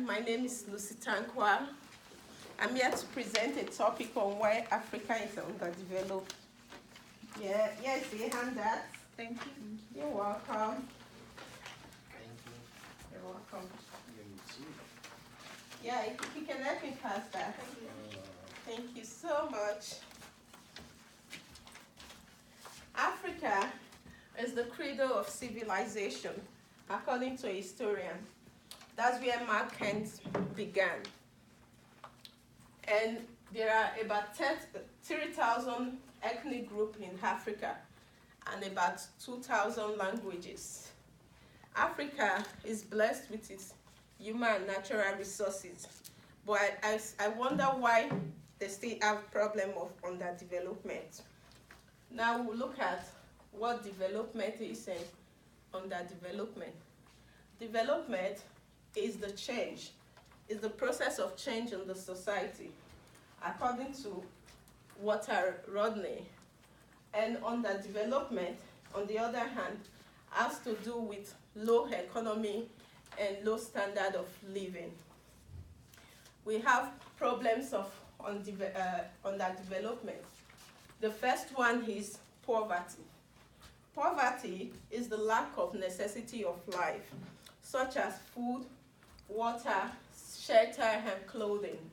My name is Lucy Tankwa. I'm here to present a topic on why Africa is underdeveloped. Yeah, yes, you hand that. Thank you. You're welcome. Thank you. You're welcome. You too. Yeah, if you can help me pass that. Thank you so much. Africa is the cradle of civilization, according to a historian. That's where mankind began. And there are about 3,000 ethnic groups in Africa and about 2,000 languages. Africa is blessed with its human and natural resources, but I wonder why they still have problem of underdevelopment. Now we'll look at what development is and underdevelopment. Development is the change, is the process of change in the society, according to Walter Rodney. And underdevelopment, on the other hand, has to do with low economy and low standard of living. We have problems of underdevelopment. The first one is poverty. Poverty is the lack of necessity of life, such as food, water, shelter, and clothing.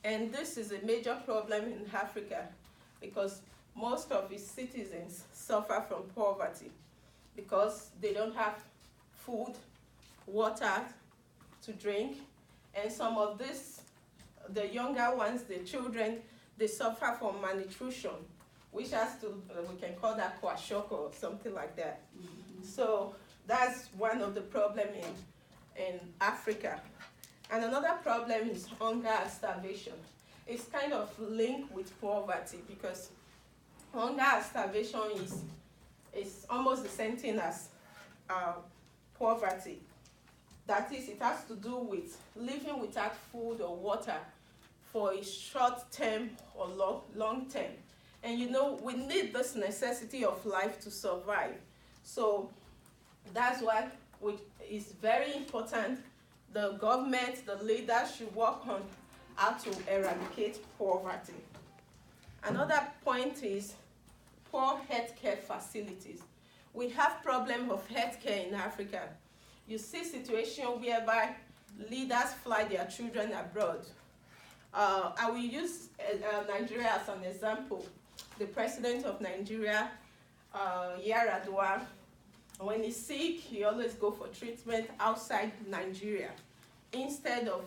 And this is a major problem in Africa because most of its citizens suffer from poverty because they don't have food, water to drink, and some of this, the younger ones, the children, they suffer from malnutrition, which has to, we can call that kwashiorkor or something like that. Mm-hmm. So that's one of the problems in Africa. And another problem is hunger and starvation. It's kind of linked with poverty because hunger and starvation is almost the same thing as poverty. That is, it has to do with living without food or water for a short term or long term. And you know, we need this necessity of life to survive. So that's why it's very important the government, the leaders should work on how to eradicate poverty. Another point is poor healthcare facilities. We have problem of healthcare in Africa. You see situation whereby leaders fly their children abroad. I will use Nigeria as an example. The president of Nigeria, Yar'Adua, when he's sick, he always go for treatment outside Nigeria instead of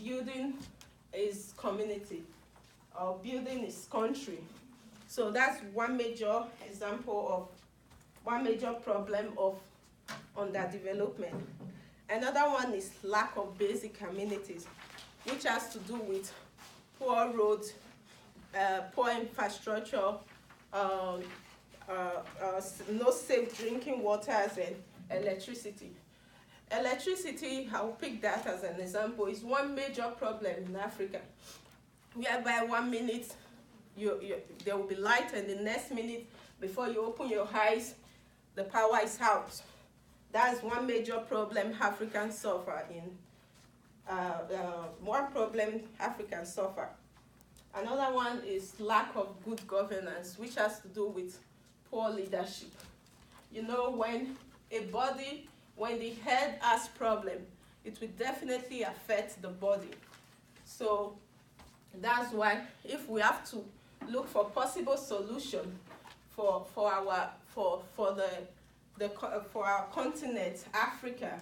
building his community or building his country. So that's one major example of one major problem of underdevelopment. Another one is lack of basic amenities, which has to do with poor roads, poor infrastructure, no safe drinking waters, and electricity. Electricity, I'll pick that as an example, is one major problem in Africa, whereby 1 minute there will be light and the next minute before you open your eyes, the power is out. That's one major problem Africans suffer in. One problem Africans suffer. Another one is lack of good governance, which has to do with poor leadership. You know, when the head has problem, it will definitely affect the body. So that's why if we have to look for possible solution for our continent, Africa,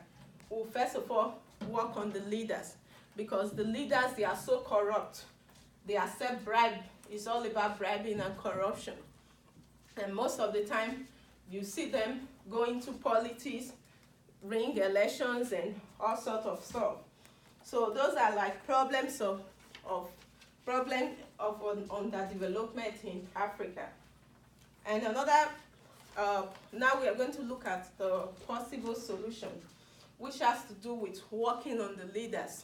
we'll first of all work on the leaders, because the leaders, they are so corrupt. They accept bribe. It's all about bribing and corruption. And most of the time, you see them go into politics, ring elections, and all sorts of stuff. So those are like problems of underdevelopment in Africa. And another, now we are going to look at the possible solution, which has to do with working on the leaders.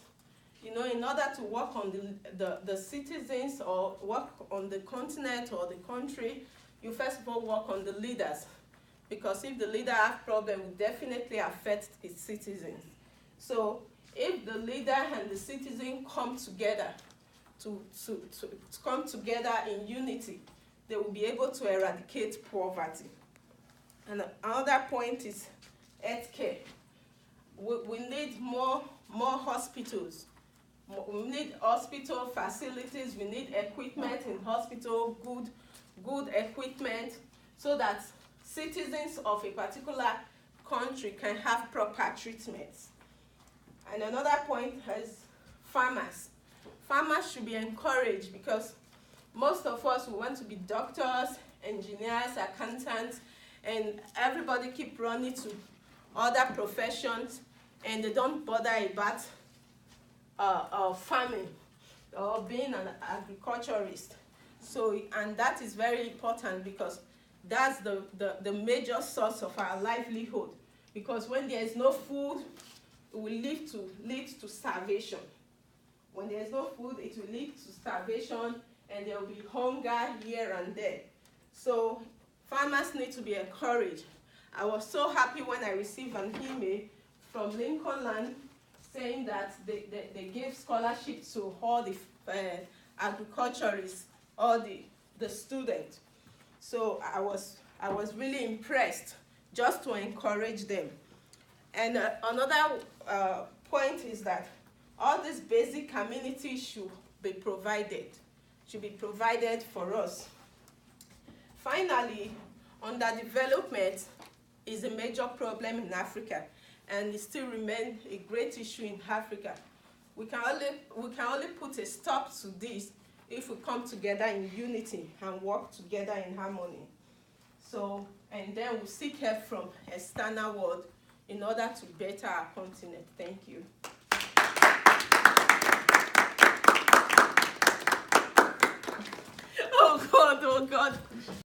You know, in order to work on the citizens or work on the continent or the country, you first of all work on the leaders. Because if the leader has problem, it will definitely affect its citizens. So if the leader and the citizen come together to come together in unity, they will be able to eradicate poverty. And another point is healthcare. We need more hospitals. We need hospital facilities. We need equipment in hospital, good equipment, so that citizens of a particular country can have proper treatments. And another point is farmers. Farmers should be encouraged, because most of us, we want to be doctors, engineers, accountants, and everybody keep running to other professions, and they don't bother about farming or being an agriculturist. So, and that is very important, because that's the major source of our livelihood. Because when there is no food, it will lead to starvation. When there is no food, it will lead to starvation, and there will be hunger here and there. So farmers need to be encouraged. I was so happy when I received an email from Lincoln Land saying that they gave scholarship to all the agriculturists, all the students. So I was really impressed, just to encourage them. And another point is that all these basic amenities should be provided for us. Finally, underdevelopment is a major problem in Africa, and it still remains a great issue in Africa. We can only put a stop to this if we come together in unity and work together in harmony. So, and then we seek help from external world in order to better our continent. Thank you. Oh God, oh God.